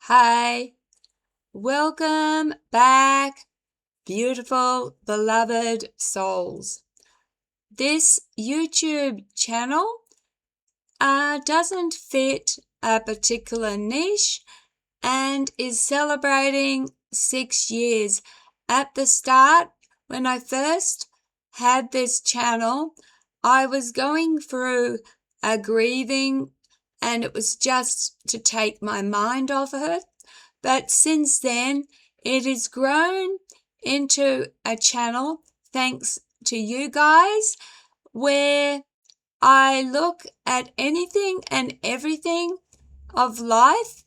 Hi, welcome back, beautiful, beloved souls. This YouTube channel doesn't fit a particular niche and is celebrating 6 years. At the start, when I first had this channel, I was going through a grieving and it was just to take my mind off of it. But since then, it has grown into a channel, thanks to you guys, where I look at anything and everything of life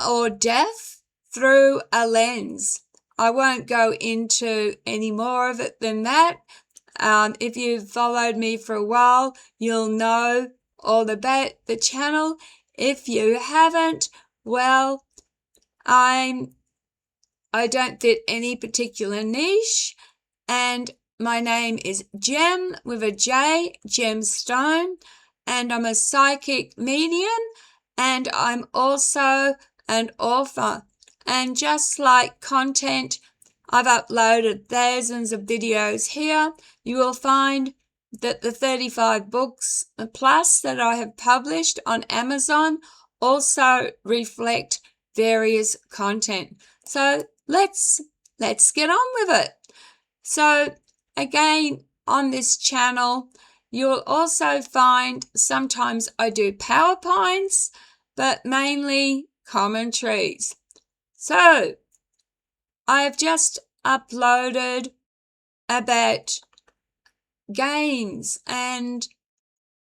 or death through a lens. I won't go into any more of it than that. If you've followed me for a while, you'll know all about the channel. If you haven't, well, I don't fit any particular niche, and my name is Gem with a J, Gemstone, and I'm a psychic medium, and I'm also an author. And just like content, I've uploaded thousands of videos here. You will find that the 35 books plus that I have published on Amazon also reflect various content. So let's get on with it. So again, on this channel, you'll also find sometimes I do PowerPoints, but mainly commentaries. So I've just uploaded about games and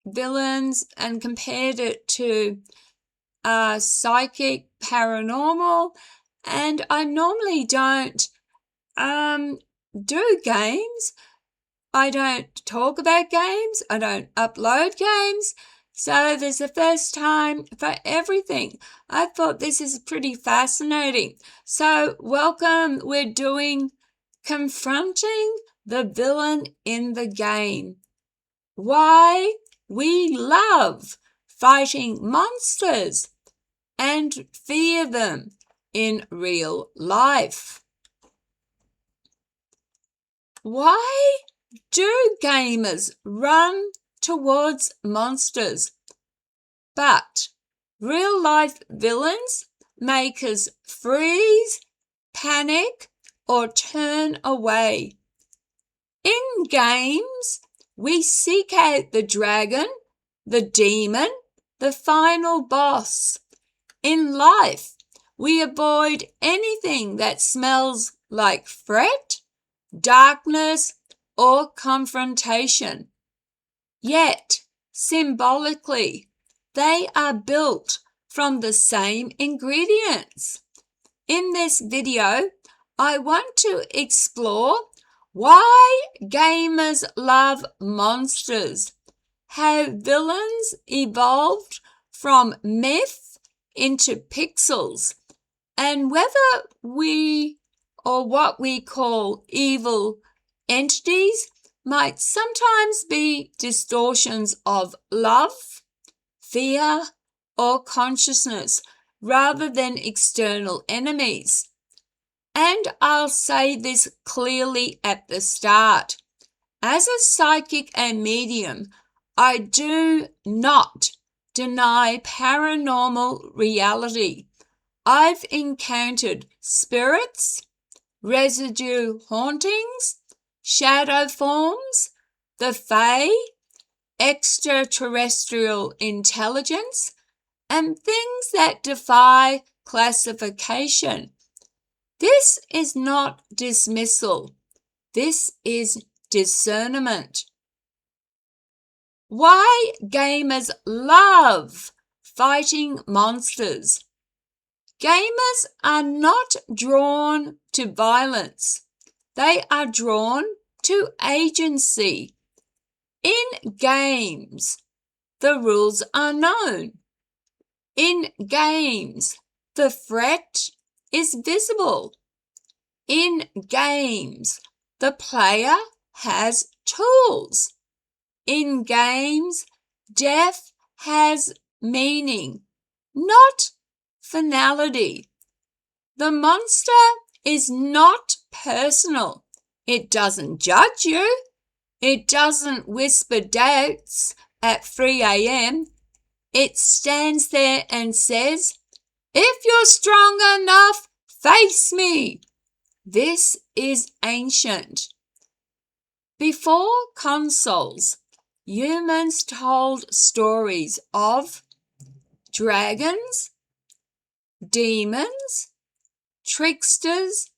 villains and compared it to psychic, paranormal, and I normally don't do games. I don't talk about games. I don't upload games. So there's a first time for everything. I thought this is pretty fascinating. So welcome. We're doing Confronting the Villain in the Game. Why we love fighting monsters and fear them in real life. Why do gamers run towards monsters, but real-life villains make us freeze, panic, or turn away? In games, we seek out the dragon, the demon, the final boss. In life, we avoid anything that smells like threat, darkness, or confrontation. Yet, symbolically, they are built from the same ingredients. In this video, I want to explore why gamers love monsters, how villains evolved from myth into pixels, and whether we, or what we call evil entities, might sometimes be distortions of love, fear, or consciousness rather than external enemies. And I'll say this clearly at the start. As a psychic and medium, I do not deny paranormal reality. I've encountered spirits, residue hauntings, shadow forms, the Fae, extraterrestrial intelligence, and things that defy classification. This is not dismissal. This is discernment. Why gamers love fighting monsters? Gamers are not drawn to violence. They are drawn to agency. In games, the rules are known. In games, the threat is visible. In games, the player has tools. In games, death has meaning, not finality. The monster is not personal. It doesn't judge you. It doesn't whisper doubts at 3 a.m. It stands there and says, "If you're strong enough, face me." This is ancient. Before consoles, humans told stories of dragons, demons, tricksters,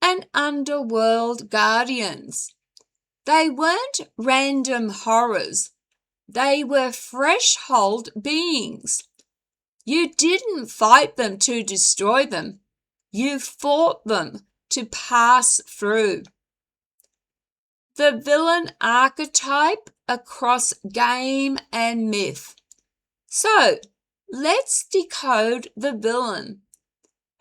and underworld guardians. They weren't random horrors. They were threshold beings. You didn't fight them to destroy them. You fought them to pass through. The villain archetype across game and myth. So, let's decode the villain.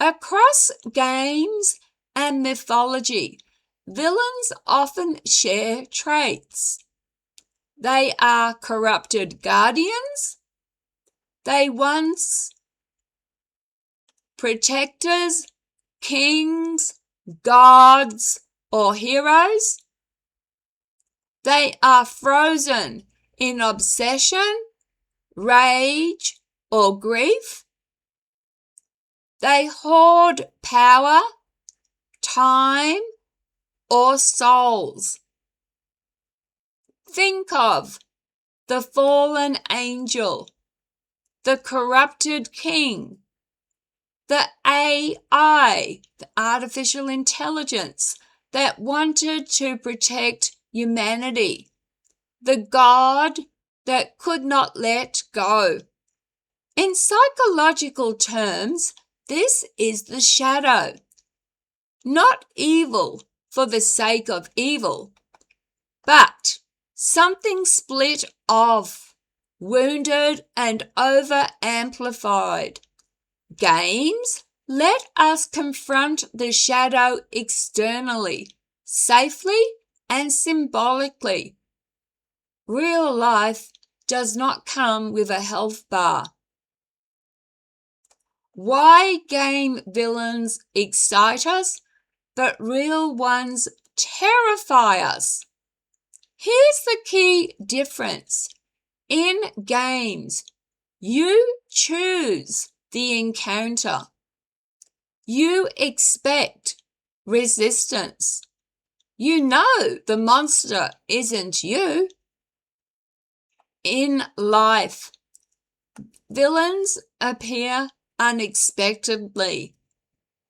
Across games and mythology, villains often share traits. They are corrupted guardians. They once protectors, kings, gods, or heroes. They are frozen in obsession, rage, or grief. They hoard power, time, or souls. Think of the fallen angel, the corrupted king, the AI, the artificial intelligence that wanted to protect humanity, the God that could not let go. In psychological terms, this is the shadow. Not evil for the sake of evil, but something split off, wounded and over-amplified. Games let us confront the shadow externally, safely and symbolically. Real life does not come with a health bar. Why game villains excite us, but real ones terrify us? Here's the key difference. In games, you choose the encounter. You expect resistance. You know the monster isn't you. In life, villains appear unexpectedly.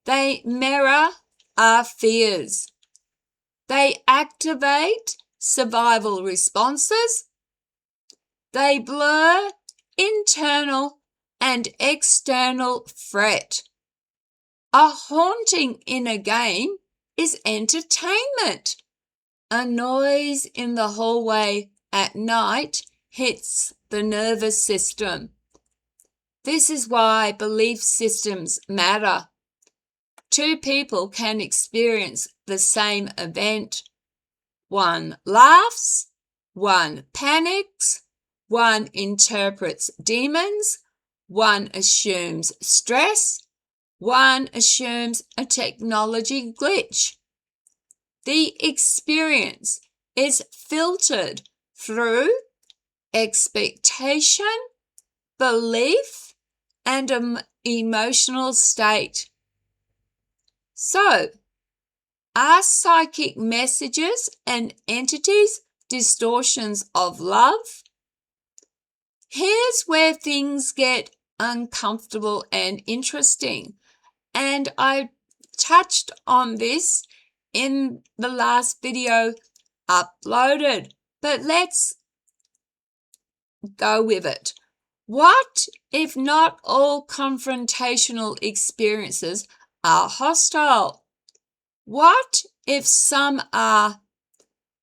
They mirror our fears. They activate survival responses. They blur internal and external threat. A haunting in a game is entertainment. A noise in the hallway at night hits the nervous system. This is why belief systems matter. Two people can experience the same event. One laughs, one panics, one interprets demons, one assumes stress, one assumes a technology glitch. The experience is filtered through expectation, belief, and an emotional state. So, are psychic messages and entities distortions of love? Here's where things get uncomfortable and interesting. And I touched on this in the last video uploaded, but let's go with it. What if not all confrontational experiences are hostile? What if some are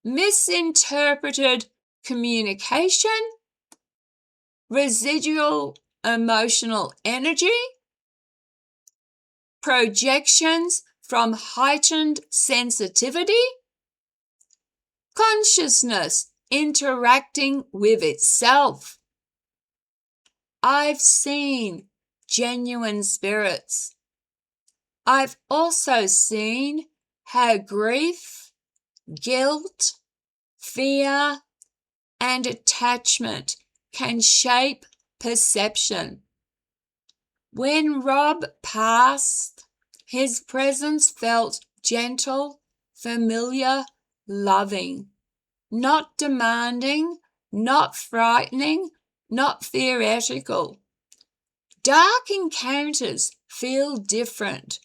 misinterpreted communication, residual emotional energy, projections from heightened sensitivity, consciousness interacting with itself? I've seen genuine spirits. I've also seen how grief, guilt, fear, and attachment can shape perception. When Rob passed, his presence felt gentle, familiar, loving, not demanding, not frightening, not theoretical. Dark encounters feel different.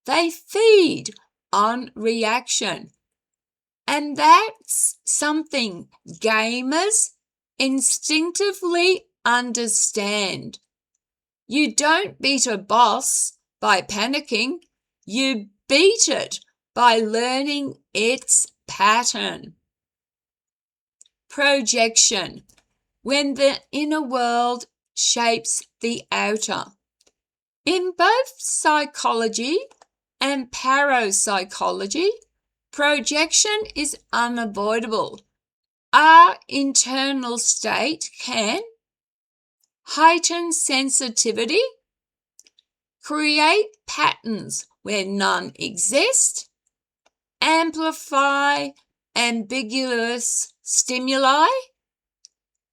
They feed on reaction. And that's something gamers instinctively understand. You don't beat a boss by panicking. You beat it by learning its pattern. Projection, when the inner world shapes the outer. In both psychology and parapsychology, projection is unavoidable. Our internal state can heighten sensitivity, create patterns where none exist, amplify ambiguous stimuli,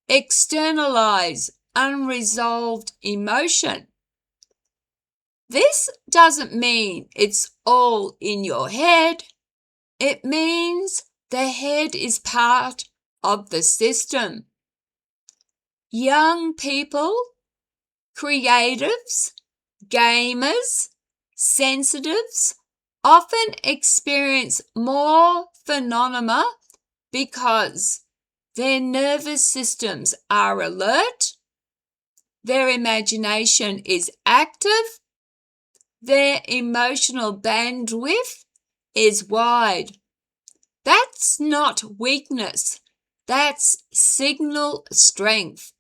externalize unresolved emotion. This doesn't mean it's all in your head. It means the head is part of the system. Young people, creatives, gamers, sensitives often experience more phenomena because their nervous systems are alert, their imagination is active, their emotional bandwidth is wide. That's not weakness, that's signal strength.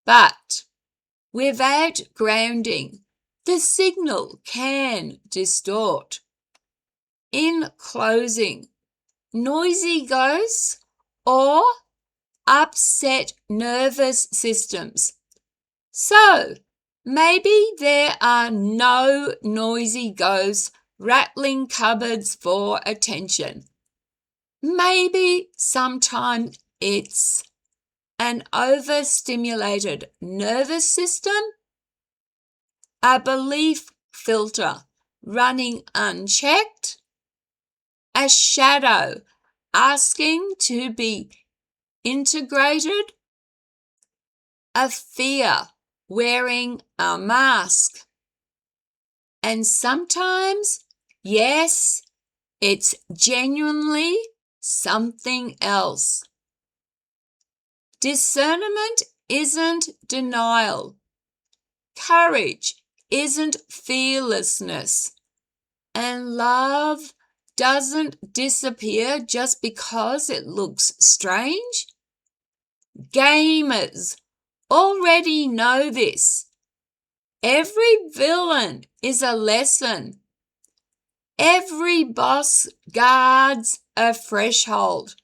But without grounding, the signal can distort. In closing, noisy ghosts or upset nervous systems. So, maybe there are no noisy ghosts rattling cupboards for attention. Maybe sometimes it's an overstimulated nervous system, a belief filter running unchecked, a shadow asking to be integrated, a fear wearing a mask. And sometimes, yes, it's genuinely something else. Discernment isn't denial. Courage isn't fearlessness. And love doesn't disappear just because it looks strange. Gamers already know this. Every villain is a lesson. Every boss guards a threshold.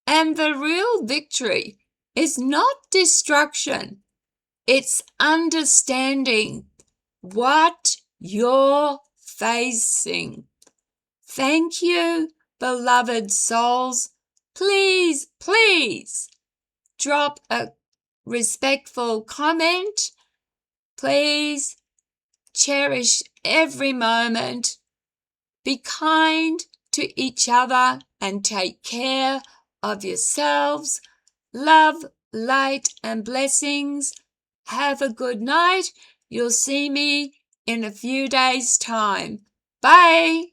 And the real victory is not destruction. It's understanding what you're facing. Thank you, beloved souls. Please, please drop a respectful comment. Please cherish every moment. Be kind to each other and take care of yourselves. Love, light, and blessings. Have a good night. You'll see me in a few days' time. Bye.